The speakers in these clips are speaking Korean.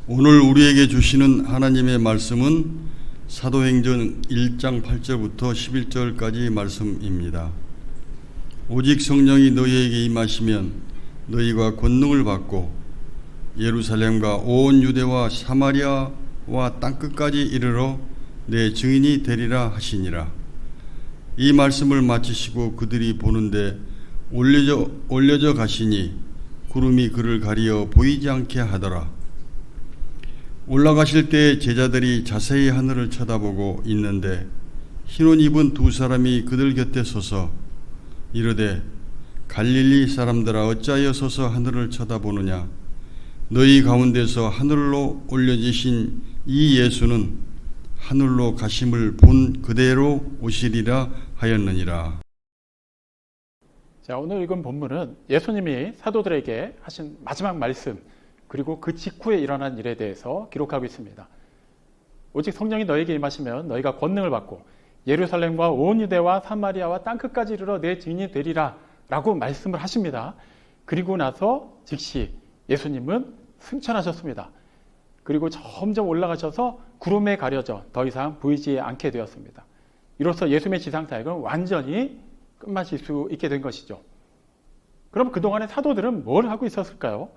오늘 우리에게 주시는 하나님의 말씀은 사도행전 1장 8절부터 11절까지 말씀입니다. 오직 성령이 너희에게 임하시면 너희가 권능을 받고 예루살렘과 온 유대와 사마리아와 땅끝까지 이르러 내 증인이 되리라 하시니라. 이 말씀을 마치시고 그들이 보는데 올려져 가시니 구름이 그를 가리어 보이지 않게 하더라. 올라가실 때 제자들이 자세히 하늘을 쳐다보고 있는데 흰옷 입은 두 사람이 그들 곁에 서서 이르되 갈릴리 사람들아 어찌하여 서서 하늘을 쳐다보느냐. 너희 가운데서 하늘로 올려지신 이 예수는 하늘로 가심을 본 그대로 오시리라 하였느니라. 자, 오늘 읽은 본문은 예수님이 사도들에게 하신 마지막 말씀, 그리고 그 직후에 일어난 일에 대해서 기록하고 있습니다. 오직 성령이 너에게 임하시면 너희가 권능을 받고 예루살렘과 온 유대와 사마리아와 땅끝까지 이르러 내 증인이 되리라 라고 말씀을 하십니다. 그리고 나서 즉시 예수님은 승천하셨습니다. 그리고 점점 올라가셔서 구름에 가려져 더 이상 보이지 않게 되었습니다. 이로써 예수님의 지상사역은 완전히 끝마칠 수 있게 된 것이죠. 그럼 그동안의 사도들은 뭘 하고 있었을까요?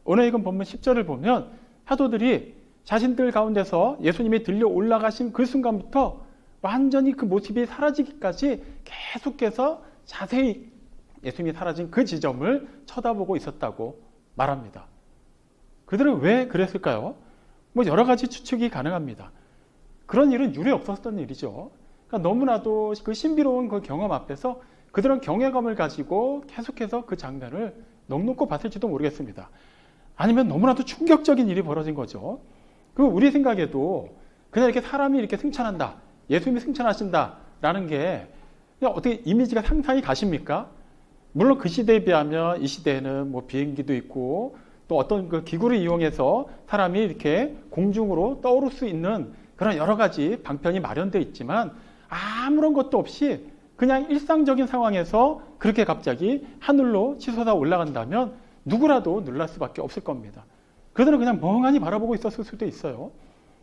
오늘 읽은 본문 10절을 보면 사도들이 자신들 가운데서 예수님이 들려 올라가신 그 순간부터 완전히 그 모습이 사라지기까지 계속해서 자세히 예수님이 사라진 그 지점을 쳐다보고 있었다고 말합니다. 그들은 왜 그랬을까요? 여러 가지 추측이 가능합니다. 그런 일은 유례 없었던 일이죠. 그러니까 너무나도 그 신비로운 그 경험 앞에서 그들은 경외감을 가지고 계속해서 그 장면을 넋놓고 봤을지도 모르겠습니다. 아니면 너무나도 충격적인 일이 벌어진 거죠. 우리 생각에도 그냥 이렇게 사람이 이렇게 승천한다, 예수님이 승천하신다라는 게 그냥 어떻게 이미지가 상상이 가십니까? 물론 그 시대에 비하면 이 시대에는 비행기도 있고 또 어떤 그 기구를 이용해서 사람이 이렇게 공중으로 떠오를 수 있는 그런 여러 가지 방편이 마련되어 있지만 아무런 것도 없이 그냥 일상적인 상황에서 그렇게 갑자기 하늘로 치솟아 올라간다면 누구라도 놀랄 수밖에 없을 겁니다. 그들은 그냥 멍하니 바라보고 있었을 수도 있어요.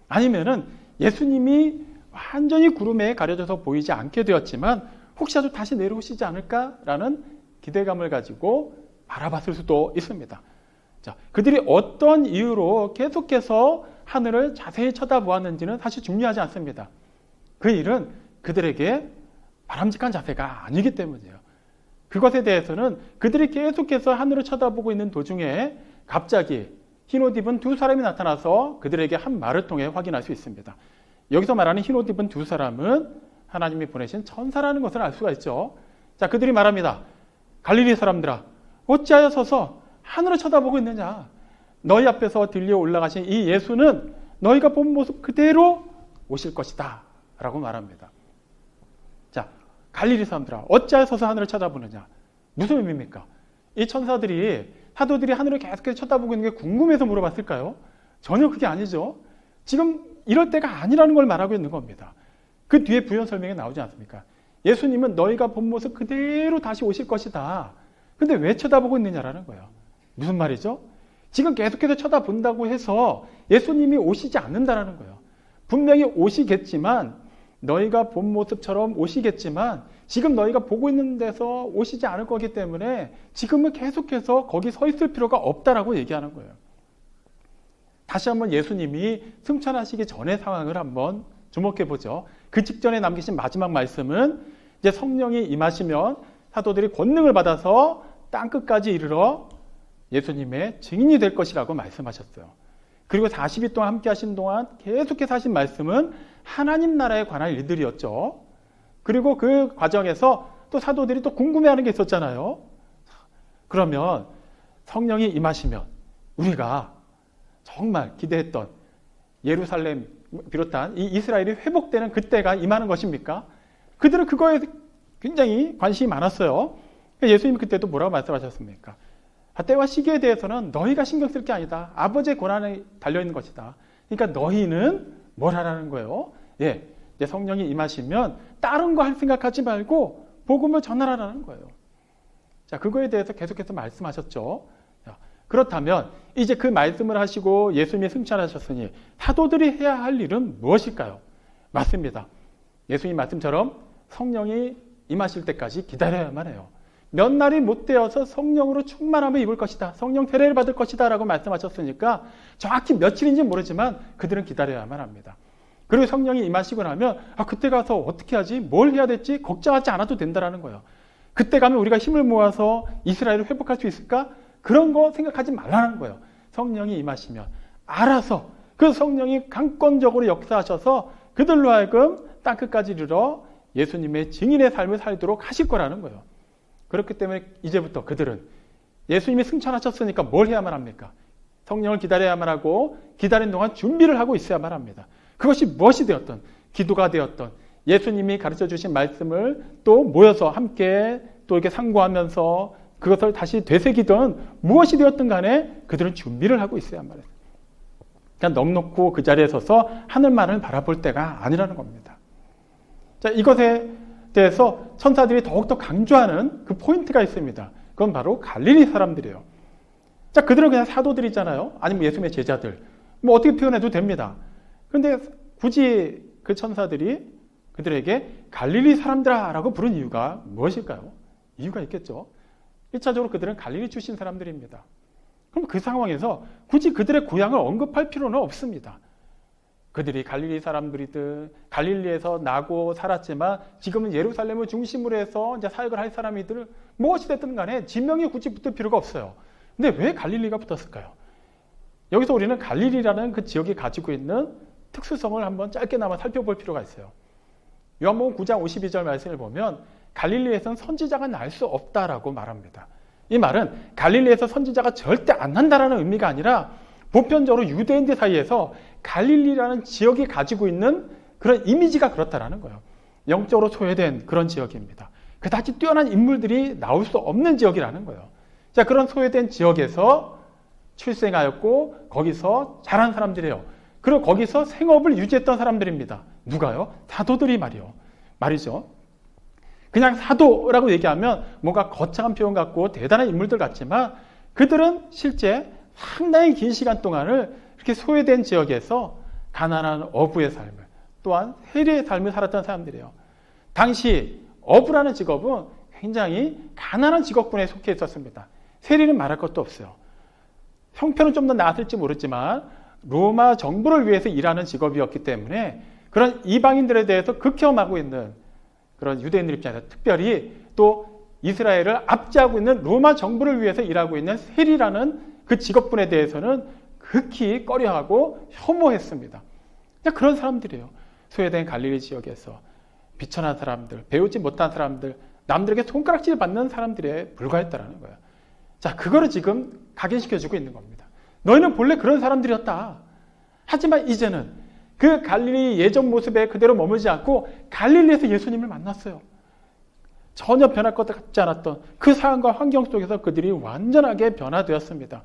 아니면은 예수님이 완전히 구름에 가려져서 보이지 않게 되었지만 혹시라도 다시 내려오시지 않을까라는 기대감을 가지고 바라봤을 수도 있습니다. 자, 그들이 어떤 이유로 계속해서 하늘을 자세히 쳐다보았는지는 사실 중요하지 않습니다. 그 일은 그들에게 바람직한 자세가 아니기 때문이에요. 그것에 대해서는 그들이 계속해서 하늘을 쳐다보고 있는 도중에 갑자기 흰옷 입은 두 사람이 나타나서 그들에게 한 말을 통해 확인할 수 있습니다. 여기서 말하는 흰옷 입은 두 사람은 하나님이 보내신 천사라는 것을 알 수가 있죠. 자, 그들이 말합니다. 갈릴리 사람들아, 어찌하여 서서 하늘을 쳐다보고 있느냐. 너희 앞에서 들려 올라가신 이 예수는 너희가 본 모습 그대로 오실 것이다 라고 말합니다. 자, 갈릴리 사람들아, 어찌하여 서서 하늘을 쳐다보느냐. 무슨 의미입니까? 이 천사들이, 사도들이 하늘을 계속해서 쳐다보고 있는 게 궁금해서 물어봤을까요? 전혀 그게 아니죠. 지금 이럴 때가 아니라는 걸 말하고 있는 겁니다. 그 뒤에 부연 설명이 나오지 않습니까? 예수님은 너희가 본 모습 그대로 다시 오실 것이다. 근데 왜 쳐다보고 있느냐라는 거예요. 무슨 말이죠? 지금 계속해서 쳐다본다고 해서 예수님이 오시지 않는다라는 거예요. 분명히 오시겠지만 너희가 본 모습처럼 오시겠지만 지금 너희가 보고 있는 데서 오시지 않을 거기 때문에 지금은 계속해서 거기 서 있을 필요가 없다라고 얘기하는 거예요. 다시 한번 예수님이 승천하시기 전의 상황을 한번 주목해 보죠. 그 직전에 남기신 마지막 말씀은 이제 성령이 임하시면 사도들이 권능을 받아서 땅끝까지 이르러 예수님의 증인이 될 것이라고 말씀하셨어요. 그리고 40일 동안 함께 하신 동안 계속해서 하신 말씀은 하나님 나라에 관한 일들이었죠. 그리고 그 과정에서 또 사도들이 또 궁금해하는 게 있었잖아요. 그러면 성령이 임하시면 우리가 정말 기대했던 예루살렘 비롯한 이 이스라엘이 회복되는 그때가 임하는 것입니까? 그들은 그거에 굉장히 관심이 많았어요. 예수님이 그때도 뭐라고 말씀하셨습니까? 때와 시기에 대해서는 너희가 신경 쓸 게 아니다. 아버지의 권한에 달려있는 것이다. 그러니까 너희는 뭘 하라는 거예요? 이제 성령이 임하시면 다른 거 할 생각하지 말고 복음을 전하라는 거예요. 자, 그거에 대해서 계속해서 말씀하셨죠. 자, 그렇다면 이제 그 말씀을 하시고 예수님이 승천하셨으니 사도들이 해야 할 일은 무엇일까요? 맞습니다. 예수님 말씀처럼 성령이 임하실 때까지 기다려야만 해요. 몇 날이 못 되어서 성령으로 충만함을 입을 것이다. 성령 세례를 받을 것이다 라고 말씀하셨으니까 정확히 며칠인지 모르지만 그들은 기다려야만 합니다. 그리고 성령이 임하시고 나면 그때 가서 어떻게 하지? 뭘 해야 될지 걱정하지 않아도 된다는 거예요. 그때 가면 우리가 힘을 모아서 이스라엘을 회복할 수 있을까? 그런 거 생각하지 말라는 거예요. 성령이 임하시면 알아서 그 성령이 강권적으로 역사하셔서 그들로 하여금 땅끝까지 이르러 예수님의 증인의 삶을 살도록 하실 거라는 거예요. 그렇기 때문에 이제부터 그들은 예수님이 승천하셨으니까 뭘 해야만 합니까? 성령을 기다려야만 하고 기다리는 동안 준비를 하고 있어야만 합니다. 그것이 무엇이 되었던 기도가 되었던 예수님이 가르쳐 주신 말씀을 또 모여서 함께 또 이렇게 상고하면서 그것을 다시 되새기던 무엇이 되었든 간에 그들은 준비를 하고 있어야만 해요. 그냥 넋놓고 그 자리에 서서 하늘만을 바라볼 때가 아니라는 겁니다. 자, 이것에 대해서 천사들이 더욱더 강조하는 그 포인트가 있습니다. 그건 바로 갈릴리 사람들이에요. 자, 그들은 그냥 사도들이잖아요. 아니면 예수님의 제자들. 뭐 어떻게 표현해도 됩니다. 그런데 굳이 그 천사들이 그들에게 갈릴리 사람들아라고 부른 이유가 무엇일까요? 이유가 있겠죠. 1차적으로 그들은 갈릴리 출신 사람들입니다. 그럼 그 상황에서 굳이 그들의 고향을 언급할 필요는 없습니다. 그들이 갈릴리 사람들이든 갈릴리에서 나고 살았지만 지금은 예루살렘을 중심으로 해서 이제 사역을 할 사람이들 무엇이 됐든 간에 지명이 굳이 붙을 필요가 없어요. 근데 왜 갈릴리가 붙었을까요? 여기서 우리는 갈릴리라는 그 지역이 가지고 있는 특수성을 한번 짧게나마 살펴볼 필요가 있어요. 요한복음 9장 52절 말씀을 보면 갈릴리에서는 선지자가 날 수 없다라고 말합니다. 이 말은 갈릴리에서 선지자가 절대 안 난다라는 의미가 아니라 보편적으로 유대인들 사이에서 갈릴리라는 지역이 가지고 있는 그런 이미지가 그렇다라는 거예요. 영적으로 소외된 그런 지역입니다. 그다지 뛰어난 인물들이 나올 수 없는 지역이라는 거예요. 자, 그런 소외된 지역에서 출생하였고 거기서 자란 사람들이에요. 그리고 거기서 생업을 유지했던 사람들입니다. 누가요? 사도들이 말이죠. 그냥 사도라고 얘기하면 뭔가 거창한 표현 같고 대단한 인물들 같지만 그들은 실제 상당히 긴 시간 동안을 이렇게 소외된 지역에서 가난한 어부의 삶을 또한 세리의 삶을 살았던 사람들이에요. 당시 어부라는 직업은 굉장히 가난한 직업군에 속해 있었습니다. 세리는 말할 것도 없어요. 형편은 좀 더 나았을지 모르지만 로마 정부를 위해서 일하는 직업이었기 때문에 그런 이방인들에 대해서 극혐하고 있는 그런 유대인들 입장에서 특별히 또 이스라엘을 압제하고 있는 로마 정부를 위해서 일하고 있는 세리라는 그 직업군에 대해서는 극히 꺼려하고 혐오했습니다. 그런 사람들이에요. 소외된 갈릴리 지역에서 비천한 사람들, 배우지 못한 사람들, 남들에게 손가락질 받는 사람들에 불과했다라는 거예요. 자, 그거를 지금 각인시켜주고 있는 겁니다. 너희는 본래 그런 사람들이었다. 하지만 이제는 그 갈릴리 예전 모습에 그대로 머물지 않고 갈릴리에서 예수님을 만났어요. 전혀 변할 것 같지 않았던 그 상황과 환경 속에서 그들이 완전하게 변화되었습니다.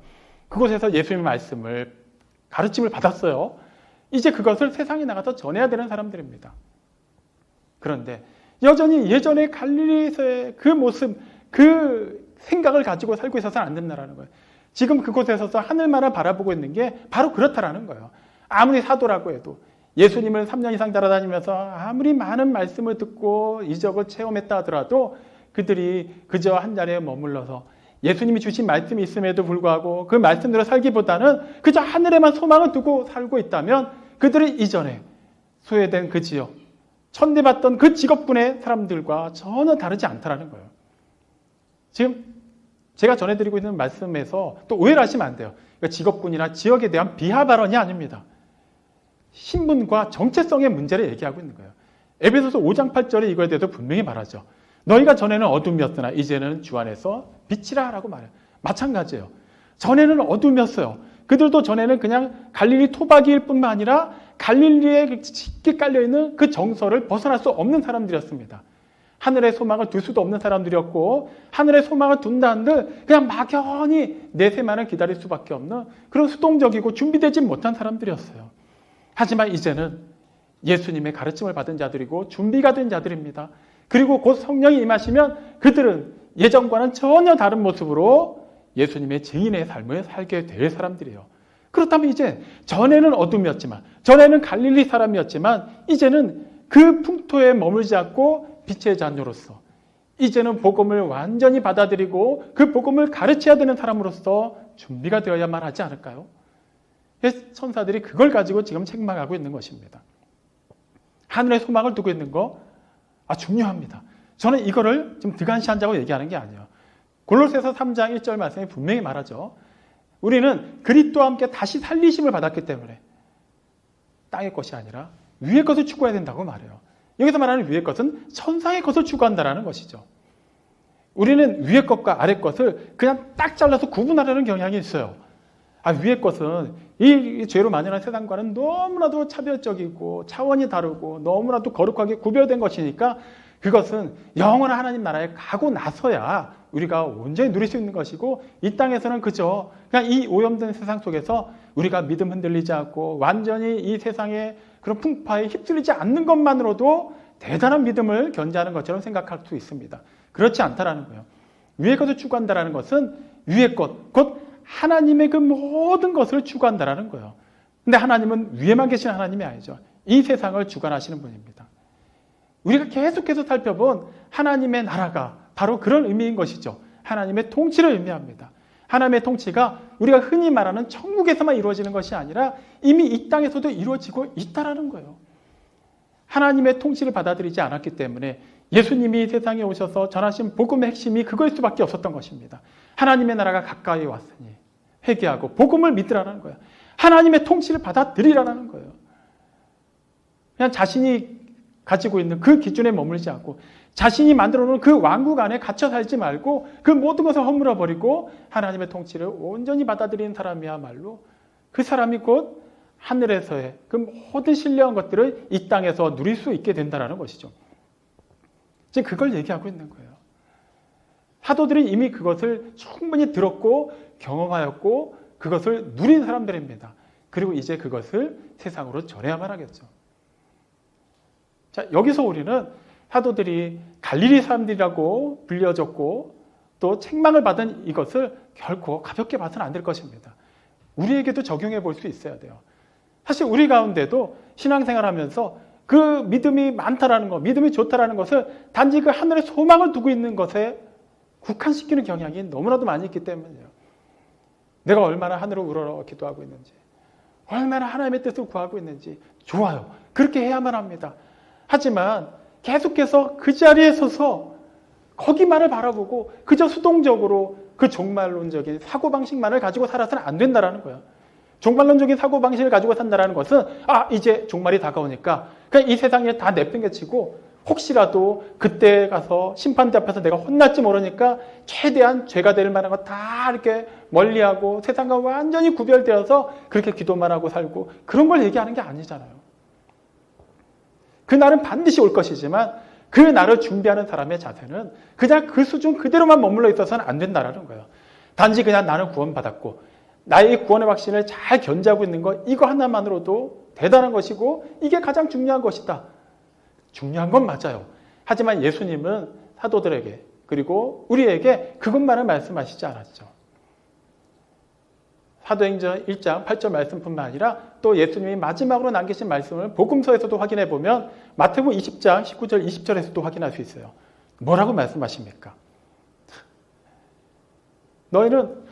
그곳에서 예수님의 말씀을 가르침을 받았어요. 이제 그것을 세상에 나가서 전해야 되는 사람들입니다. 그런데 여전히 예전의 갈릴리에서의 그 모습, 그 생각을 가지고 살고 있어서는 안 된다는 거예요. 지금 그곳에 서서 하늘만을 바라보고 있는 게 바로 그렇다라는 거예요. 아무리 사도라고 해도 예수님을 3년 이상 따라다니면서 아무리 많은 말씀을 듣고 이적을 체험했다 하더라도 그들이 그저 한 자리에 머물러서 예수님이 주신 말씀이 있음에도 불구하고 그 말씀대로 살기보다는 그저 하늘에만 소망을 두고 살고 있다면 그들은 이전에 소외된 그 지역, 천대받던 그 직업군의 사람들과 전혀 다르지 않다라는 거예요. 지금 제가 전해드리고 있는 말씀에서 또 오해를 하시면 안 돼요. 그러니까 직업군이나 지역에 대한 비하 발언이 아닙니다. 신분과 정체성의 문제를 얘기하고 있는 거예요. 에베소서 5장 8절에 이거에 대해서 분명히 말하죠. 너희가 전에는 어둠이었으나 이제는 주 안에서 빛이라 라고 말해요. 마찬가지예요. 전에는 어둠이었어요. 그들도 전에는 그냥 갈릴리 토박이일 뿐만 아니라 갈릴리에 쉽게 깔려있는 그 정서를 벗어날 수 없는 사람들이었습니다. 하늘의 소망을 둘 수도 없는 사람들이었고 하늘의 소망을 둔다 한들 그냥 막연히 내세만을 기다릴 수밖에 없는 그런 수동적이고 준비되지 못한 사람들이었어요. 하지만 이제는 예수님의 가르침을 받은 자들이고 준비가 된 자들입니다. 그리고 곧 성령이 임하시면 그들은 예전과는 전혀 다른 모습으로 예수님의 증인의 삶을 살게 될 사람들이에요. 그렇다면 이제 전에는 어둠이었지만, 전에는 갈릴리 사람이었지만 이제는 그 풍토에 머물지 않고 빛의 자녀로서, 이제는 복음을 완전히 받아들이고 그 복음을 가르쳐야 되는 사람으로서 준비가 되어야만 하지 않을까요? 천사들이 그걸 가지고 지금 책망하고 있는 것입니다. 하늘에 소망을 두고 있는 거 중요합니다. 저는 이거를 좀 등한시한다고 얘기하는 게 아니에요. 골로새서 3장 1절 말씀에 분명히 말하죠. 우리는 그리스도와 함께 다시 살리심을 받았기 때문에 땅의 것이 아니라 위의 것을 추구해야 된다고 말해요. 여기서 말하는 위의 것은 천상의 것을 추구한다는 것이죠. 우리는 위의 것과 아래 것을 그냥 딱 잘라서 구분하려는 경향이 있어요. 위의 것은 이 죄로 만연한 세상과는 너무나도 차별적이고 차원이 다르고 너무나도 거룩하게 구별된 것이니까 그것은 영원한 하나님 나라에 가고 나서야 우리가 온전히 누릴 수 있는 것이고, 이 땅에서는 그저 그냥 이 오염된 세상 속에서 우리가 믿음 흔들리지 않고 완전히 이 세상의 그런 풍파에 휩쓸리지 않는 것만으로도 대단한 믿음을 견지하는 것처럼 생각할 수 있습니다. 그렇지 않다라는 거예요. 위의 것을 추구한다라는 것은 위의 것, 곧 하나님의 그 모든 것을 추구한다라는 거예요. 근데 하나님은 위에만 계신 하나님이 아니죠. 이 세상을 주관하시는 분입니다. 우리가 계속해서 살펴본 하나님의 나라가 바로 그런 의미인 것이죠. 하나님의 통치를 의미합니다. 하나님의 통치가 우리가 흔히 말하는 천국에서만 이루어지는 것이 아니라 이미 이 땅에서도 이루어지고 있다라는 거예요. 하나님의 통치를 받아들이지 않았기 때문에 예수님이 세상에 오셔서 전하신 복음의 핵심이 그거일 수밖에 없었던 것입니다. 하나님의 나라가 가까이 왔으니 회개하고 복음을 믿으라는 거예요. 하나님의 통치를 받아들이라는 거예요. 그냥 자신이 가지고 있는 그 기준에 머물지 않고 자신이 만들어 놓은 그 왕국 안에 갇혀 살지 말고 그 모든 것을 허물어 버리고 하나님의 통치를 온전히 받아들이는 사람이야말로 그 사람이 곧 하늘에서의 그 모든 신령한 것들을 이 땅에서 누릴 수 있게 된다는 것이죠. 지금 그걸 얘기하고 있는 거예요. 사도들이 이미 그것을 충분히 들었고 경험하였고 그것을 누린 사람들입니다. 그리고 이제 그것을 세상으로 전해야만 하겠죠. 자, 여기서 우리는 사도들이 갈릴리 사람들이라고 불려졌고 또 책망을 받은 이것을 결코 가볍게 봐서는 안 될 것입니다. 우리에게도 적용해 볼 수 있어야 돼요. 사실 우리 가운데도 신앙생활하면서 그 믿음이 많다라는 것, 믿음이 좋다라는 것을 단지 그 하늘에 소망을 두고 있는 것에 국한시키는 경향이 너무나도 많이 있기 때문이에요. 내가 얼마나 하늘을 우러러 기도하고 있는지, 얼마나 하나님의 뜻을 구하고 있는지 좋아요. 그렇게 해야만 합니다. 하지만 계속해서 그 자리에 서서 거기만을 바라보고 그저 수동적으로 그 종말론적인 사고방식만을 가지고 살아서는 안 된다는 거예요. 종말론적인 사고방식을 가지고 산다는 것은 이제 종말이 다가오니까 그냥 이 세상에 다 내팽개치고 혹시라도 그때 가서 심판대 앞에서 내가 혼날지 모르니까 최대한 죄가 될 만한 거 다 이렇게 멀리하고 세상과 완전히 구별되어서 그렇게 기도만 하고 살고 그런 걸 얘기하는 게 아니잖아요. 그 날은 반드시 올 것이지만 그 날을 준비하는 사람의 자세는 그냥 그 수준 그대로만 머물러 있어서는 안 된다는 거예요. 단지 그냥 나는 구원받았고 나의 구원의 확신을 잘 견지하고 있는 것, 이거 하나만으로도 대단한 것이고 이게 가장 중요한 것이다. 중요한 건 맞아요. 하지만 예수님은 사도들에게 그리고 우리에게 그것만을 말씀하시지 않았죠. 사도행전 1장 8절 말씀뿐만 아니라 또 예수님이 마지막으로 남기신 말씀을 복음서에서도 확인해 보면 마태복음 20장 19절 20절에서도 확인할 수 있어요. 뭐라고 말씀하십니까? 너희는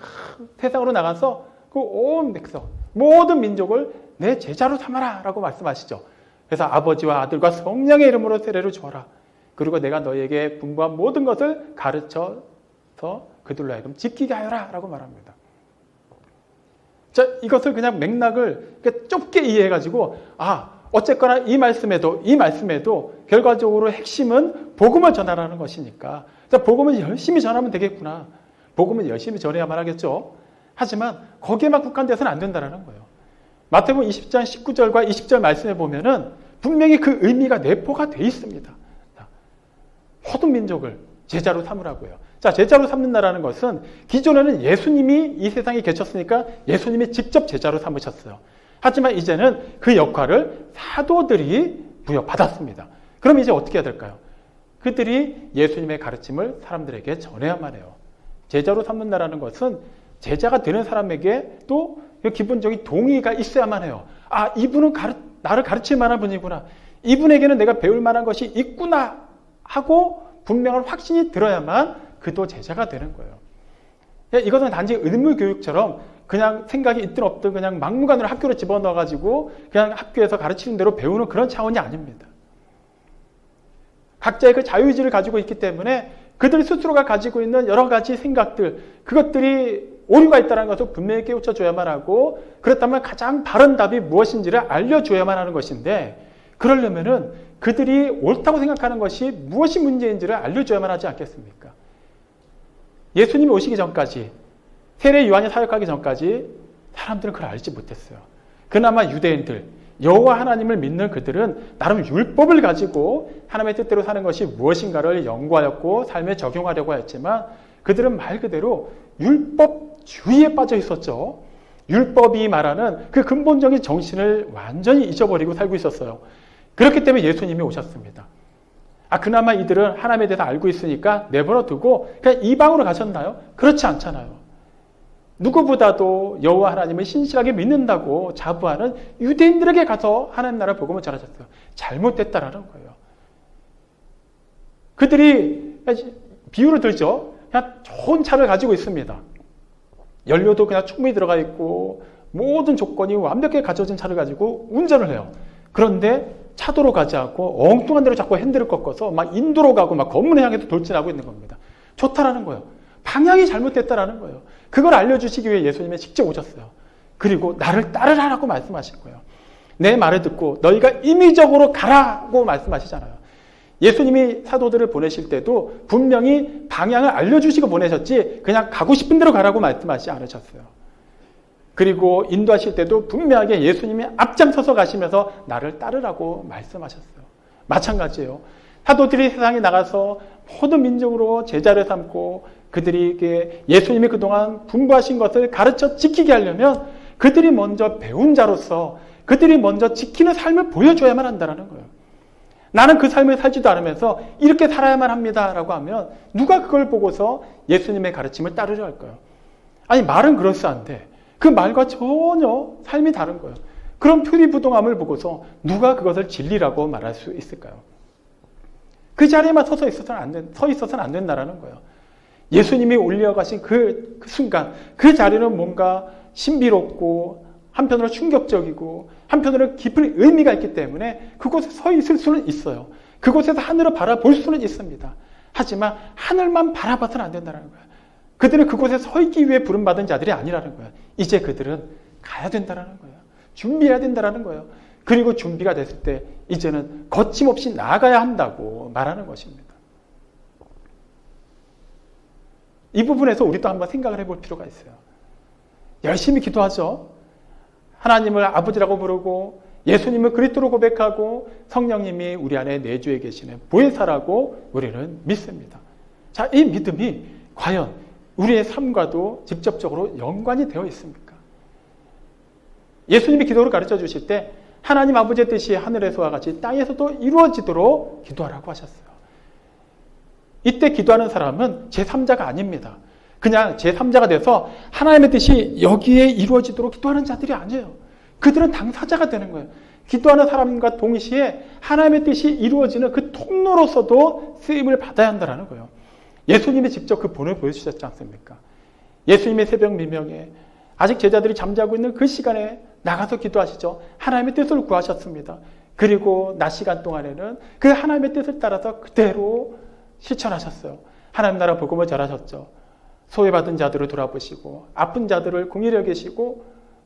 세상으로 나가서 그 온 백성 모든 민족을 내 제자로 삼아라 라고 말씀하시죠. 그래서 아버지와 아들과 성령의 이름으로 세례를 주어라. 그리고 내가 너희에게 분부한 모든 것을 가르쳐서 그들로 하여금 지키게 하여라 라고 말합니다. 자, 이것을 그냥 맥락을 좁게 이해해가지고 어쨌거나 이 말씀에도 결과적으로 핵심은 복음을 전하라는 것이니까 복음을 열심히 전하면 되겠구나. 복음을 열심히 전해야만 하겠죠. 하지만 거기에만 국한돼서는 안 된다는 거예요. 마태복음 20장 19절과 20절 말씀에 보면은 분명히 그 의미가 내포가 돼 있습니다. 모든 민족을 제자로 삼으라고요. 자, 제자로 삼는다라는 것은 기존에는 예수님이 이 세상에 계셨으니까 예수님이 직접 제자로 삼으셨어요. 하지만 이제는 그 역할을 사도들이 부여받았습니다. 그럼 이제 어떻게 해야 될까요? 그들이 예수님의 가르침을 사람들에게 전해야만 해요. 제자로 삼는다라는 것은 제자가 되는 사람에게 또 기본적인 동의가 있어야만 해요. 아, 이분은 나를 가르칠 만한 분이구나. 이분에게는 내가 배울 만한 것이 있구나 하고 분명한 확신이 들어야만 그도 제자가 되는 거예요. 이것은 단지 의무교육처럼 그냥 생각이 있든 없든 그냥 막무가내로 학교로 집어넣어가지고 그냥 학교에서 가르치는 대로 배우는 그런 차원이 아닙니다. 각자의 그 자유의지를 가지고 있기 때문에 그들 스스로가 가지고 있는 여러 가지 생각들, 그것들이 오류가 있다는 것을 분명히 깨우쳐줘야만 하고, 그렇다면 가장 바른 답이 무엇인지를 알려줘야만 하는 것인데, 그러려면은 그들이 옳다고 생각하는 것이 무엇이 문제인지를 알려줘야만 하지 않겠습니까? 예수님이 오시기 전까지, 세례 요한이 사역하기 전까지 사람들은 그걸 알지 못했어요. 그나마 유대인들, 여호와 하나님을 믿는 그들은 나름 율법을 가지고 하나님의 뜻대로 사는 것이 무엇인가를 연구하였고 삶에 적용하려고 했지만, 그들은 말 그대로 율법주의에 빠져 있었죠. 율법이 말하는 그 근본적인 정신을 완전히 잊어버리고 살고 있었어요. 그렇기 때문에 예수님이 오셨습니다. 그나마 이들은 하나님에 대해서 알고 있으니까 내버려 두고 그냥 이방으로 가셨나요? 그렇지 않잖아요. 누구보다도 여호와 하나님을 신실하게 믿는다고 자부하는 유대인들에게 가서 하나님 나라 복음을 전하셨어요. 잘못됐다라는 거예요. 그들이 비유를 들죠. 그냥 좋은 차를 가지고 있습니다. 연료도 그냥 충분히 들어가 있고 모든 조건이 완벽하게 갖춰진 차를 가지고 운전을 해요. 그런데 차도로 가지 않고 엉뚱한 데로 자꾸 핸들을 꺾어서 막 인도로 가고 막 건물을 향해서 돌진하고 있는 겁니다. 좋다라는 거예요. 방향이 잘못됐다라는 거예요. 그걸 알려주시기 위해 예수님이 직접 오셨어요. 그리고 나를 따르라고 말씀하신 거예요. 내 말을 듣고 너희가 임의적으로 가라고 말씀하시잖아요. 예수님이 사도들을 보내실 때도 분명히 방향을 알려주시고 보내셨지 그냥 가고 싶은 대로 가라고 말씀하시지 않으셨어요. 그리고 인도하실 때도 분명하게 예수님이 앞장서서 가시면서 나를 따르라고 말씀하셨어요. 마찬가지예요. 사도들이 세상에 나가서 모든 민족으로 제자를 삼고 그들에게 예수님이 그동안 분부하신 것을 가르쳐 지키게 하려면 그들이 먼저 배운 자로서 그들이 먼저 지키는 삶을 보여줘야만 한다는 거예요. 나는 그 삶을 살지도 않으면서 이렇게 살아야만 합니다라고 하면 누가 그걸 보고서 예수님의 가르침을 따르려 할까요? 아니, 말은 그럴싸한데 그 말과 전혀 삶이 다른 거예요. 그런 표리부동함을 보고서 누가 그것을 진리라고 말할 수 있을까요? 그 자리에만 서 있어서는 안 된다는 거예요. 예수님이 올려가신 그 순간, 그 자리는 뭔가 신비롭고 한편으로 충격적이고 한편으로 깊은 의미가 있기 때문에 그곳에 서 있을 수는 있어요. 그곳에서 하늘을 바라볼 수는 있습니다. 하지만 하늘만 바라봐서는 안 된다는 거예요. 그들은 그곳에 서 있기 위해 부름받은 자들이 아니라는 거예요. 이제 그들은 가야 된다는 거예요. 준비해야 된다는 거예요. 그리고 준비가 됐을 때 이제는 거침없이 나아가야 한다고 말하는 것입니다. 이 부분에서 우리도 한번 생각을 해볼 필요가 있어요. 열심히 기도하죠. 하나님을 아버지라고 부르고 예수님을 그리스도로 고백하고 성령님이 우리 안에 내주해 계시는 보혜사라고 우리는 믿습니다. 자, 이 믿음이 과연 우리의 삶과도 직접적으로 연관이 되어 있습니까? 예수님이 기도를 가르쳐 주실 때 하나님 아버지의 뜻이 하늘에서와 같이 땅에서도 이루어지도록 기도하라고 하셨어요. 이때 기도하는 사람은 제3자가 아닙니다. 그냥 제3자가 돼서 하나님의 뜻이 여기에 이루어지도록 기도하는 자들이 아니에요. 그들은 당사자가 되는 거예요. 기도하는 사람과 동시에 하나님의 뜻이 이루어지는 그 통로로서도 쓰임을 받아야 한다는 거예요. 예수님이 직접 그 본을 보여주셨지 않습니까? 예수님의 새벽 미명에 아직 제자들이 잠자고 있는 그 시간에 나가서 기도하시죠. 하나님의 뜻을 구하셨습니다. 그리고 낮 시간 동안에는 그 하나님의 뜻을 따라서 그대로 실천하셨어요. 하나님 나라 복음을 전하셨죠. 소외받은 자들을 돌아보시고 아픈 자들을 긍휼히 여기시고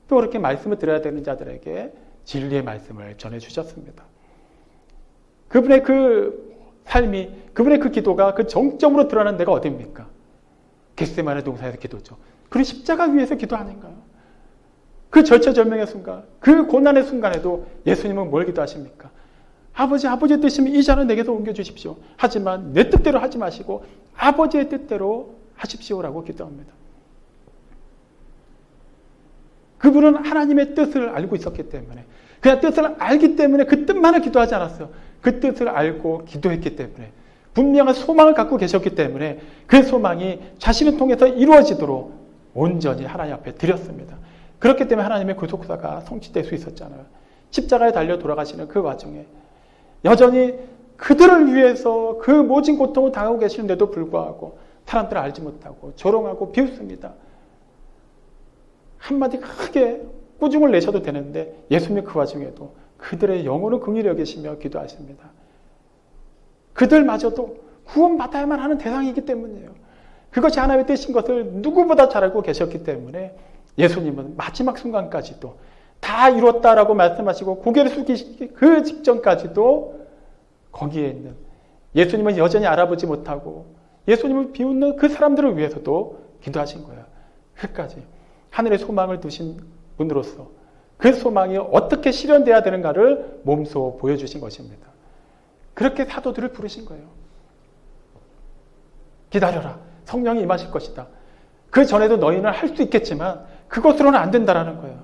또 그렇게 말씀을 드려야 되는 자들에게 진리의 말씀을 전해주셨습니다. 그분의 그 삶이, 그분의 그 기도가 그 정점으로 드러나는 데가 어디입니까? 겟세마네 동산에서 기도죠. 그리고 십자가 위에서 기도 아닌가요? 그 절체절명의 순간, 그 고난의 순간에도 예수님은 뭘 기도하십니까? 아버지의 뜻이면 이 잔을 내게서 옮겨주십시오. 하지만 내 뜻대로 하지 마시고 아버지의 뜻대로 하십시오라고 기도합니다. 그분은 하나님의 뜻을 알고 있었기 때문에, 그냥 뜻을 알기 때문에 그 뜻만을 기도하지 않았어요. 그 뜻을 알고 기도했기 때문에 분명한 소망을 갖고 계셨기 때문에 그 소망이 자신을 통해서 이루어지도록 온전히 하나님 앞에 드렸습니다. 그렇기 때문에 하나님의 구속사가 성취될 수 있었잖아요. 십자가에 달려 돌아가시는 그 와중에 여전히 그들을 위해서 그 모진 고통을 당하고 계시는데도 불구하고 사람들을 알지 못하고 조롱하고 비웃습니다. 한마디 크게 꾸중을 내셔도 되는데 예수님이 그 와중에도 그들의 영혼을 긍휼히 여기시며 기도하십니다. 그들마저도 구원받아야만 하는 대상이기 때문이에요. 그것이 하나님의 뜻인 것을 누구보다 잘 알고 계셨기 때문에 예수님은 마지막 순간까지도 다 이뤘다라고 말씀하시고 고개를 숙이시기 그 직전까지도 거기에 있는 예수님은 여전히 알아보지 못하고 예수님을 비웃는 그 사람들을 위해서도 기도하신 거예요. 끝까지 하늘의 소망을 두신 분으로서 그 소망이 어떻게 실현돼야 되는가를 몸소 보여주신 것입니다. 그렇게 사도들을 부르신 거예요. 기다려라. 성령이 임하실 것이다. 그 전에도 너희는 할 수 있겠지만 그것으로는 안 된다라는 거예요.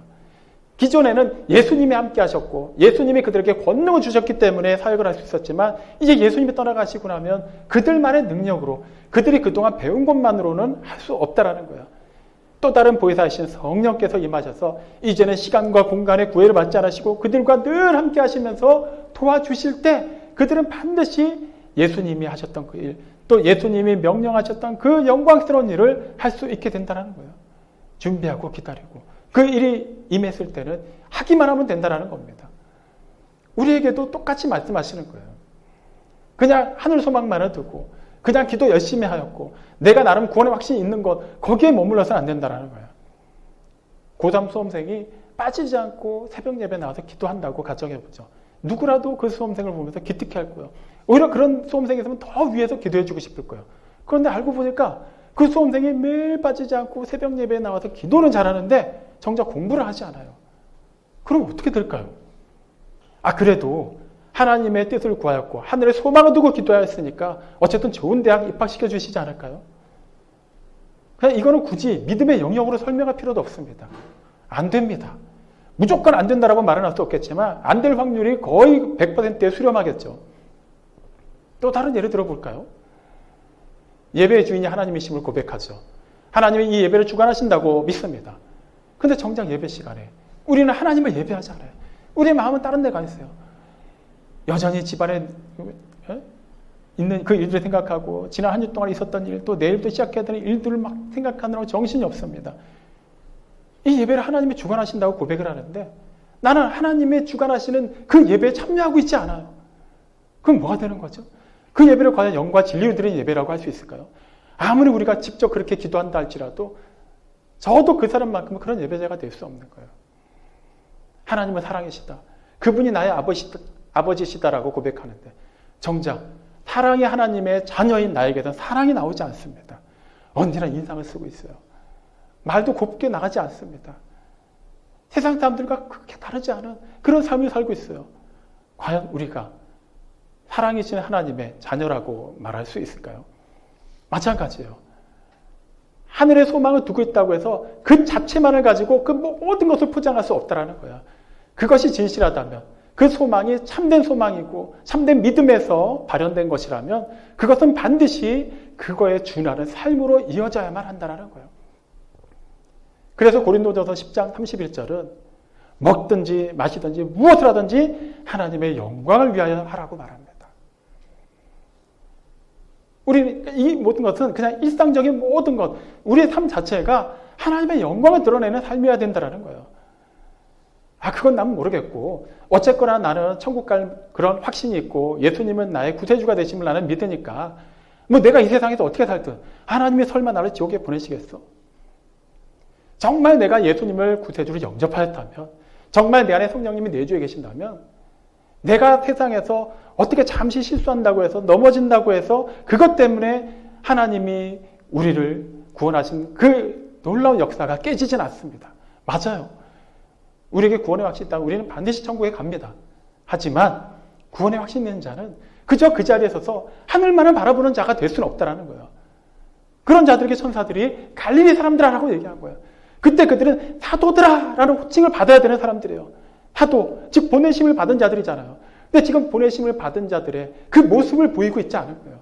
기존에는 예수님이 함께 하셨고 예수님이 그들에게 권능을 주셨기 때문에 사역을 할 수 있었지만 이제 예수님이 떠나가시고 나면 그들만의 능력으로 그들이 그동안 배운 것만으로는 할 수 없다라는 거예요. 또 다른 보혜사이신 성령께서 임하셔서 이제는 시간과 공간의 구애를 받지 않으시고 그들과 늘 함께 하시면서 도와주실 때 그들은 반드시 예수님이 하셨던 그 일, 또 예수님이 명령하셨던 그 영광스러운 일을 할 수 있게 된다는 거예요. 준비하고 기다리고 그 일이 임했을 때는 하기만 하면 된다는 겁니다. 우리에게도 똑같이 말씀하시는 거예요. 그냥 하늘 소망만을 두고 그냥 기도 열심히 하였고 내가 나름 구원의 확신이 있는 것 거기에 머물러서는 안 된다는 거예요. 고3 수험생이 빠지지 않고 새벽 예배 나와서 기도한다고 가정해보죠. 누구라도 그 수험생을 보면서 기특해 할 거예요. 오히려 그런 수험생이 있으면 더 위에서 기도해주고 싶을 거예요. 그런데 알고 보니까 그 수험생이 매일 빠지지 않고 새벽 예배에 나와서 기도는 잘하는데 정작 공부를 하지 않아요. 그럼 어떻게 될까요? 그래도 하나님의 뜻을 구하였고 하늘의 소망을 두고 기도하였으니까 어쨌든 좋은 대학 입학시켜 주시지 않을까요? 그냥 이거는 굳이 믿음의 영역으로 설명할 필요도 없습니다. 안 됩니다. 무조건 안 된다라고 말은 할 수 없겠지만 안 될 확률이 거의 100%에 수렴하겠죠. 또 다른 예를 들어볼까요? 예배의 주인이 하나님이심을 고백하죠. 하나님이 이 예배를 주관하신다고 믿습니다. 근데 정작 예배 시간에 우리는 하나님을 예배하지 않아요. 우리의 마음은 다른 데 가 있어요. 여전히 집안에 있는 그 일들을 생각하고 지난 한 주 동안 있었던 일, 또 내일부터 시작해야 되는 일들을 막 생각하느라고 정신이 없습니다. 이 예배를 하나님이 주관하신다고 고백을 하는데 나는 하나님의 주관하시는 그 예배에 참여하고 있지 않아요. 그럼 뭐가 되는 거죠? 그 예배를 과연 영과 진리로 드리는 예배라고 할 수 있을까요? 아무리 우리가 직접 그렇게 기도한다 할지라도 저도 그 사람만큼은 그런 예배자가 될 수 없는 거예요. 하나님은 사랑이시다. 그분이 나의 아버지시다라고 고백하는데 정작 사랑의 하나님의 자녀인 나에게는 사랑이 나오지 않습니다. 언제나 인상을 쓰고 있어요. 말도 곱게 나가지 않습니다. 세상 사람들과 그렇게 다르지 않은 그런 삶을 살고 있어요. 과연 우리가 사랑이신 하나님의 자녀라고 말할 수 있을까요? 마찬가지예요. 하늘의 소망을 두고 있다고 해서 그 자체만을 가지고 그 모든 것을 포장할 수 없다는 거야. 그것이 진실하다면 그 소망이 참된 소망이고 참된 믿음에서 발현된 것이라면 그것은 반드시 그거에 준하는 삶으로 이어져야만 한다는 거예요. 그래서 고린도전서 10장 31절은 먹든지 마시든지 무엇을 하든지 하나님의 영광을 위하여 하라고 말합니다. 우리 이 모든 것은 그냥 일상적인 모든 것, 우리의 삶 자체가 하나님의 영광을 드러내는 삶이어야 된다는 거예요. 그건 난 모르겠고 어쨌거나 나는 천국 갈 그런 확신이 있고 예수님은 나의 구세주가 되심을 나는 믿으니까 뭐 내가 이 세상에서 어떻게 살든 하나님이 설마 나를 지옥에 보내시겠어? 정말 내가 예수님을 구세주로 영접하였다면 정말 내 안에 성령님이 내주에 계신다면 내가 세상에서 어떻게 잠시 실수한다고 해서 넘어진다고 해서 그것 때문에 하나님이 우리를 구원하신 그 놀라운 역사가 깨지진 않습니다. 맞아요. 우리에게 구원의 확신이 있다면 우리는 반드시 천국에 갑니다. 하지만 구원의 확신이 있는 자는 그저 그 자리에 서서 하늘만을 바라보는 자가 될 수는 없다는 거예요. 그런 자들에게 천사들이 갈릴리 사람들아라고 얘기한 거예요. 그때 그들은 사도들아 라는 호칭을 받아야 되는 사람들이에요. 사도, 즉 보내심을 받은 자들이잖아요. 근데 지금 보내심을 받은 자들의 그 모습을 보이고 있지 않은 거예요.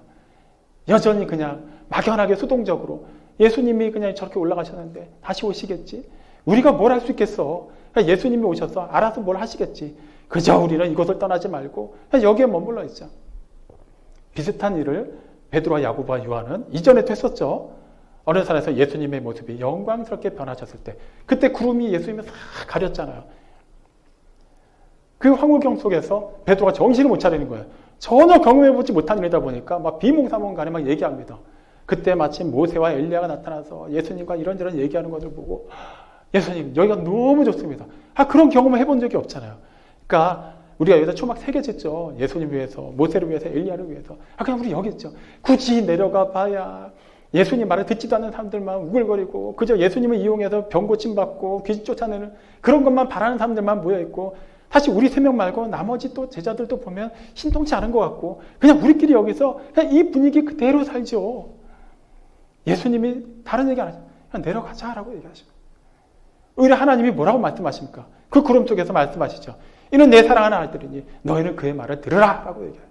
여전히 그냥 막연하게 수동적으로 예수님이 그냥 저렇게 올라가셨는데 다시 오시겠지? 우리가 뭘 할 수 있겠어? 그냥 예수님이 오셔서 알아서 뭘 하시겠지? 그저 우리는 이곳을 떠나지 말고 그냥 여기에 머물러 있자. 비슷한 일을 베드로와 야고보와 요한은 이전에도 했었죠. 어느 산에서 예수님의 모습이 영광스럽게 변하셨을 때 그때 구름이 예수님을 싹 가렸잖아요. 그 황홀경 속에서 베드로가 정신을 못 차리는 거예요. 전혀 경험해보지 못한 일이다 보니까 막 비몽사몽간에 막 얘기합니다. 그때 마침 모세와 엘리야가 나타나서 예수님과 이런저런 얘기하는 것을 보고 예수님 여기가 너무 좋습니다. 그런 경험을 해본 적이 없잖아요. 그러니까 우리가 여기다 초막 3개 짓죠. 예수님 위해서, 모세를 위해서, 엘리야를 위해서. 그냥 우리 여기 있죠. 굳이 내려가 봐야 예수님 말을 듣지도 않는 사람들만 우글거리고 그저 예수님을 이용해서 병 고침 받고 귀신 쫓아내는 그런 것만 바라는 사람들만 모여있고 사실 우리 3명 말고 나머지 또 제자들도 보면 신통치 않은 것 같고 그냥 우리끼리 여기서 그냥 이 분위기 그대로 살죠. 예수님이 다른 얘기 안 하죠. 그냥 내려가자라고 얘기하시고 오히려 하나님이 뭐라고 말씀하십니까? 그 구름 속에서 말씀하시죠. 이는 내 사랑하는 아들이니 너희는 그의 말을 들으라 라고 얘기해요.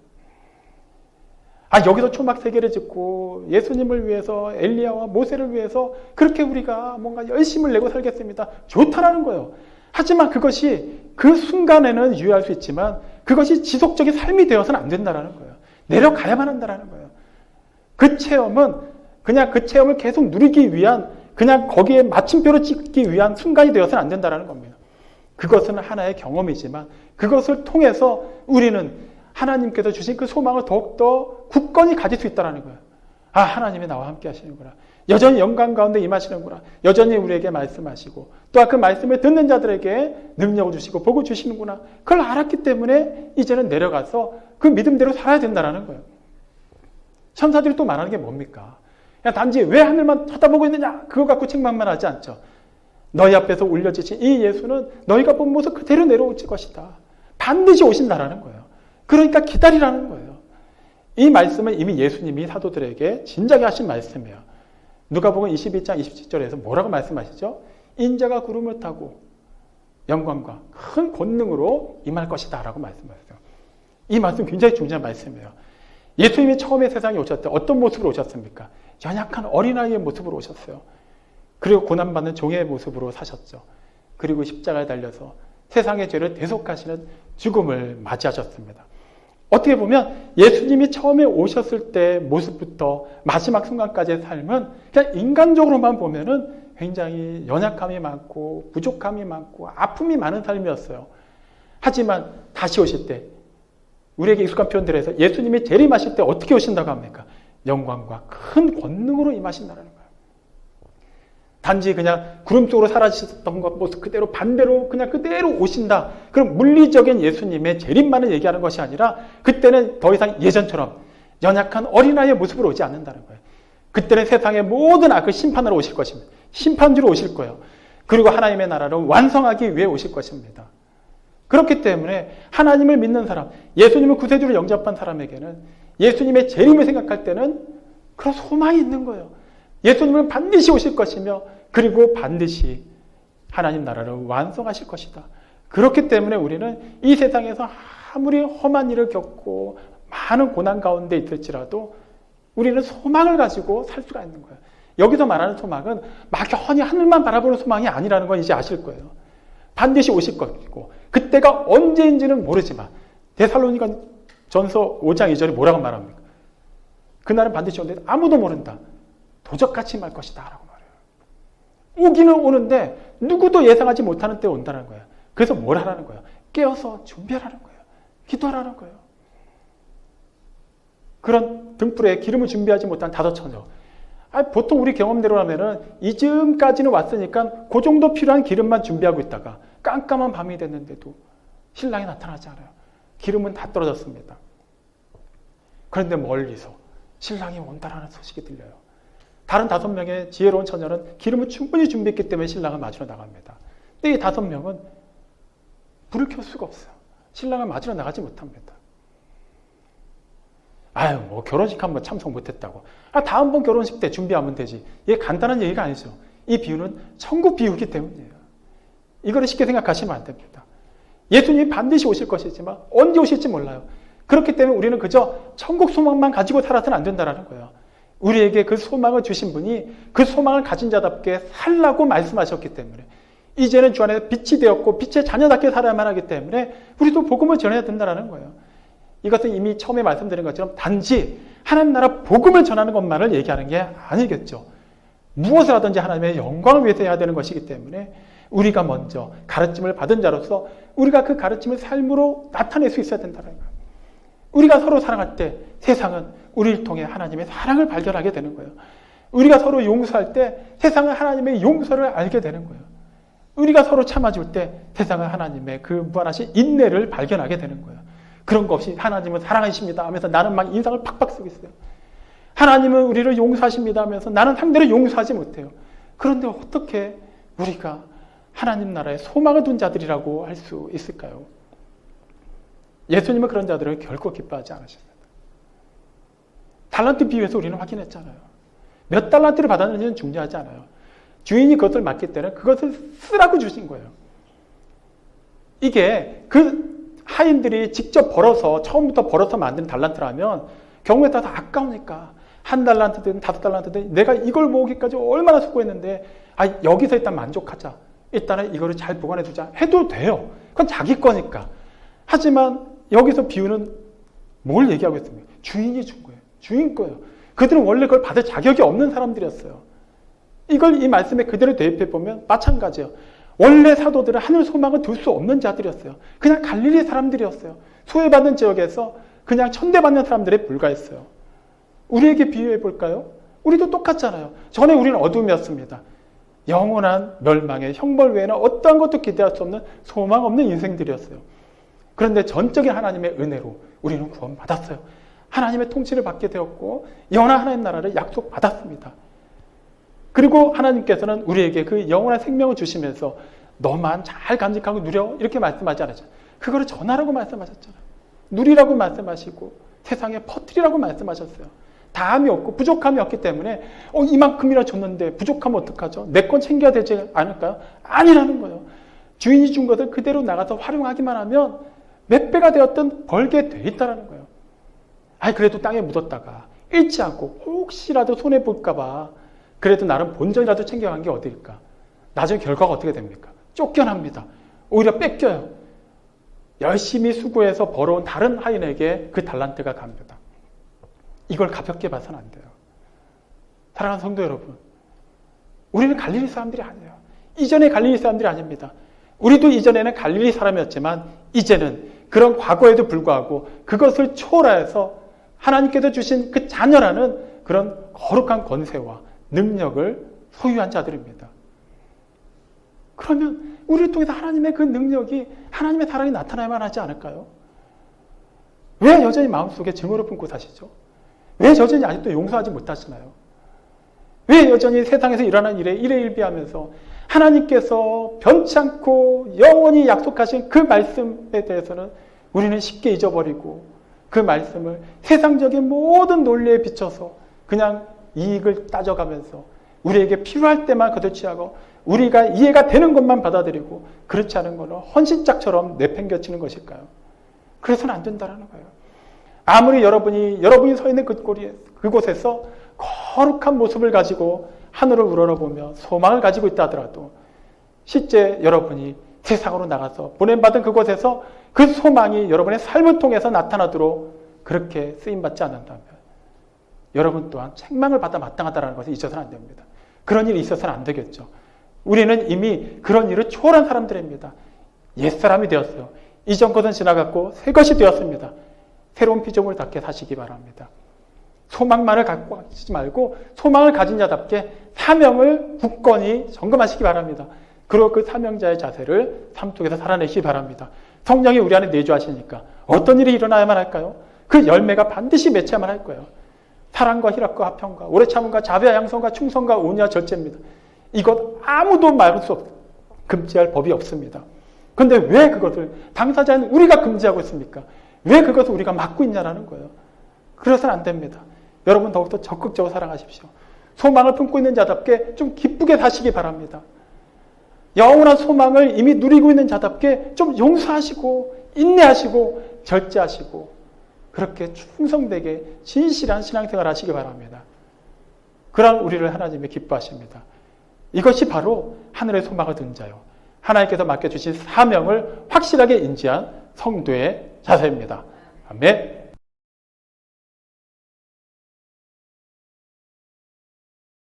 여기서 초막 3개를 짓고 예수님을 위해서 엘리야와 모세를 위해서 그렇게 우리가 뭔가 열심을 내고 살겠습니다. 좋다라는 거예요. 하지만 그것이 그 순간에는 유효할 수 있지만 그것이 지속적인 삶이 되어서는 안 된다는 거예요. 내려가야만 한다는 거예요. 그 체험은 그냥 그 체험을 계속 누리기 위한 그냥 거기에 마침표를 찍기 위한 순간이 되어서는 안 된다는 겁니다. 그것은 하나의 경험이지만 그것을 통해서 우리는 하나님께서 주신 그 소망을 더욱더 굳건히 가질 수 있다는 거예요. 하나님이 나와 함께 하시는구나. 여전히 영광 가운데 임하시는구나. 여전히 우리에게 말씀하시고 또한 그 말씀을 듣는 자들에게 능력을 주시고 복을 주시는구나. 그걸 알았기 때문에 이제는 내려가서 그 믿음대로 살아야 된다는 거예요. 천사들이 또 말하는 게 뭡니까? 그냥 단지 왜 하늘만 쳐다보고 있느냐 그거 갖고 책망만 하지 않죠. 너희 앞에서 올려지신 이 예수는 너희가 본 모습 그대로 내려올 것이다. 반드시 오신다라는 거예요. 그러니까 기다리라는 거예요. 이 말씀은 이미 예수님이 사도들에게 진작에 하신 말씀이에요. 누가복음 22장 27절에서 뭐라고 말씀하시죠? 인자가 구름을 타고 영광과 큰 권능으로 임할 것이다 라고 말씀하셨어요. 이 말씀 굉장히 중요한 말씀이에요. 예수님이 처음에 세상에 오셨을 때 어떤 모습으로 오셨습니까? 연약한 어린아이의 모습으로 오셨어요. 그리고 고난받는 종의 모습으로 사셨죠. 그리고 십자가에 달려서 세상의 죄를 대속하시는 죽음을 맞이하셨습니다. 어떻게 보면 예수님이 처음에 오셨을 때 모습부터 마지막 순간까지의 삶은 그냥 인간적으로만 보면은 굉장히 연약함이 많고 부족함이 많고 아픔이 많은 삶이었어요. 하지만 다시 오실 때 우리에게 익숙한 표현들에서 예수님이 재림하실 때 어떻게 오신다고 합니까? 영광과 큰 권능으로 임하신다는 거예요. 단지 그냥 구름 속으로 사라지셨던 것 모습 그대로 반대로 그냥 그대로 오신다. 그럼 물리적인 예수님의 재림만을 얘기하는 것이 아니라 그때는 더 이상 예전처럼 연약한 어린아이의 모습으로 오지 않는다는 거예요. 그때는 세상의 모든 악을 심판하러 오실 것입니다. 심판주로 오실 거예요. 그리고 하나님의 나라를 완성하기 위해 오실 것입니다. 그렇기 때문에 하나님을 믿는 사람, 예수님을 구세주로 영접한 사람에게는 예수님의 재림을 생각할 때는 그런 소망이 있는 거예요. 예수님은 반드시 오실 것이며 그리고 반드시 하나님 나라를 완성하실 것이다. 그렇기 때문에 우리는 이 세상에서 아무리 험한 일을 겪고 많은 고난 가운데 있을지라도 우리는 소망을 가지고 살 수가 있는 거예요. 여기서 말하는 소망은 막연히 하늘만 바라보는 소망이 아니라는 건 이제 아실 거예요. 반드시 오실 것이고 그때가 언제인지는 모르지만 데살로니가 전서 5장 2절에 뭐라고 말합니까? 그날은 반드시 오는데 아무도 모른다. 도적같이 말 것이다 라고 말해요. 오기는 오는데 누구도 예상하지 못하는 때에 온다는 거예요. 그래서 뭘 하라는 거예요? 깨어서 준비하라는 거예요. 기도하라는 거예요. 그런 등불에 기름을 준비하지 못한 5처녀. 보통 우리 경험대로라면은 이쯤까지는 왔으니까 그 정도 필요한 기름만 준비하고 있다가 깜깜한 밤이 됐는데도 신랑이 나타나지 않아요. 기름은 다 떨어졌습니다. 그런데 멀리서 신랑이 온다라는 소식이 들려요. 다른 5명의 지혜로운 처녀는 기름을 충분히 준비했기 때문에 신랑을 맞으러 나갑니다. 근데 이 5명은 불을 켤 수가 없어요. 신랑을 맞으러 나가지 못합니다. 뭐 결혼식 한번 참석 못했다고. 다음번 결혼식 때 준비하면 되지. 이게 간단한 얘기가 아니죠. 이 비유는 천국 비유이기 때문이에요. 이거를 쉽게 생각하시면 안 됩니다. 예수님이 반드시 오실 것이지만 언제 오실지 몰라요. 그렇기 때문에 우리는 그저 천국 소망만 가지고 살아서는 안 된다는 거예요. 우리에게 그 소망을 주신 분이 그 소망을 가진 자답게 살라고 말씀하셨기 때문에 이제는 주 안에 빛이 되었고 빛의 자녀답게 살아야만 하기 때문에 우리도 복음을 전해야 된다는 거예요. 이것은 이미 처음에 말씀드린 것처럼 단지 하나님 나라 복음을 전하는 것만을 얘기하는 게 아니겠죠. 무엇을 하든지 하나님의 영광을 위해서 해야 되는 것이기 때문에 우리가 먼저 가르침을 받은 자로서 우리가 그 가르침을 삶으로 나타낼 수 있어야 된다는 거예요. 우리가 서로 사랑할 때 세상은 우리를 통해 하나님의 사랑을 발견하게 되는 거예요. 우리가 서로 용서할 때 세상은 하나님의 용서를 알게 되는 거예요. 우리가 서로 참아줄 때 세상은 하나님의 그 무한하신 인내를 발견하게 되는 거예요. 그런 거 없이 하나님은 사랑하십니다 하면서 나는 막 인상을 팍팍 쓰고 있어요. 하나님은 우리를 용서하십니다 하면서 나는 상대를 용서하지 못해요. 그런데 어떻게 우리가 하나님 나라에 소망을 둔 자들이라고 할 수 있을까요? 예수님은 그런 자들을 결코 기뻐하지 않으셨습니다. 달란트 비유에서 우리는 확인했잖아요. 몇 달란트를 받았는지는 중요하지 않아요. 주인이 그것을 맡기 때는 그것을 쓰라고 주신 거예요. 이게 그 하인들이 직접 벌어서 처음부터 벌어서 만든 달란트라면 경우에 따라서 아까우니까 1달란트든 5달란트든 내가 이걸 모으기까지 얼마나 수고했는데 여기서 일단 만족하자. 일단은 이거를 잘 보관해 두자 해도 돼요. 그건 자기 거니까. 하지만 여기서 비유는 뭘 얘기하고 있습니까? 주인이 준 거예요. 주인 거예요. 그들은 원래 그걸 받을 자격이 없는 사람들이었어요. 이걸 이 말씀에 그대로 대입해 보면 마찬가지예요. 원래 사도들은 하늘 소망을 둘 수 없는 자들이었어요. 그냥 갈릴리 사람들이었어요. 소외받는 지역에서 그냥 천대받는 사람들에 불과했어요. 우리에게 비유해 볼까요? 우리도 똑같잖아요. 전에 우리는 어둠이었습니다. 영원한 멸망의 형벌 외에는 어떠한 것도 기대할 수 없는 소망 없는 인생들이었어요. 그런데 전적인 하나님의 은혜로 우리는 구원받았어요. 하나님의 통치를 받게 되었고 영원한 하나님 나라를 약속받았습니다. 그리고 하나님께서는 우리에게 그 영원한 생명을 주시면서 너만 잘 간직하고 누려 이렇게 말씀하지 않았잖아요. 그거를 전하라고 말씀하셨잖아요. 누리라고 말씀하시고 세상에 퍼뜨리라고 말씀하셨어요. 다함이 없고 부족함이 없기 때문에 이만큼이나 줬는데 부족하면 어떡하죠? 내 건 챙겨야 되지 않을까요? 아니라는 거예요. 주인이 준 것을 그대로 나가서 활용하기만 하면 몇 배가 되었든 벌게 돼 있다는 거예요. 그래도 땅에 묻었다가 잃지 않고 혹시라도 손해볼까 봐 그래도 나름 본전이라도 챙겨간 게 어디일까? 나중에 결과가 어떻게 됩니까? 쫓겨납니다. 오히려 뺏겨요. 열심히 수고해서 벌어온 다른 하인에게 그 달란트가 갑니다. 이걸 가볍게 봐서는 안 돼요. 사랑하는 성도 여러분, 우리는 갈릴리 사람들이 아니에요. 이전에 갈릴리 사람들이 아닙니다. 우리도 이전에는 갈릴리 사람이었지만 이제는 그런 과거에도 불구하고 그것을 초월해서 하나님께서 주신 그 자녀라는 그런 거룩한 권세와 능력을 소유한 자들입니다. 그러면 우리를 통해서 하나님의 그 능력이 하나님의 사랑이 나타나야만 하지 않을까요? 왜 여전히 마음속에 증오를 품고 사시죠? 왜 여전히 아직도 용서하지 못하시나요? 왜 여전히 세상에서 일어난 일에 일희일비하면서 하나님께서 변치 않고 영원히 약속하신 그 말씀에 대해서는 우리는 쉽게 잊어버리고 그 말씀을 세상적인 모든 논리에 비춰서 그냥 이익을 따져가면서 우리에게 필요할 때만 그것을 취하고 우리가 이해가 되는 것만 받아들이고 그렇지 않은 것은 헌신짝처럼 내팽겨치는 것일까요? 그래서는 안 된다는 거예요. 아무리 여러분이 서 있는 그곳에서 거룩한 모습을 가지고 하늘을 우러러보며 소망을 가지고 있다 하더라도 실제 여러분이 세상으로 나가서 보냄받은 그곳에서 그 소망이 여러분의 삶을 통해서 나타나도록 그렇게 쓰임받지 않는다면 여러분 또한 책망을 받아 마땅하다는 것을 잊어서는 안 됩니다. 그런 일이 있어서는 안 되겠죠. 우리는 이미 그런 일을 초월한 사람들입니다. 옛사람이 되었어요. 이전 것은 지나갔고 새 것이 되었습니다. 새로운 피조물 답게 사시기 바랍니다. 소망만을 갖고 하시지 말고 소망을 가진 자답게 사명을 굳건히 점검하시기 바랍니다. 그리고 그 사명자의 자세를 삶 속에서 살아내시기 바랍니다. 성령이 우리 안에 내주하시니까 어떤 일이 일어나야만 할까요? 그 열매가 반드시 맺혀야만 할 거예요. 사랑과 희락과 화평과 오래 참음과 자비와 양성과 충성과 온유와 절제입니다. 이것 아무도 말할 수 없어요. 금지할 법이 없습니다. 그런데 왜 그것을 당사자인 우리가 금지하고 있습니까? 왜 그것을 우리가 막고 있냐라는 거예요. 그래서는 안 됩니다. 여러분 더욱더 적극적으로 사랑하십시오. 소망을 품고 있는 자답게 좀 기쁘게 사시기 바랍니다. 영원한 소망을 이미 누리고 있는 자답게 좀 용서하시고 인내하시고 절제하시고 그렇게 충성되게 진실한 신앙생활 하시기 바랍니다. 그러한 우리를 하나님이 기뻐하십니다. 이것이 바로 하늘의 소망을 둔 자요, 하나님께서 맡겨주신 사명을 확실하게 인지한 성도의 자세입니다. 아멘.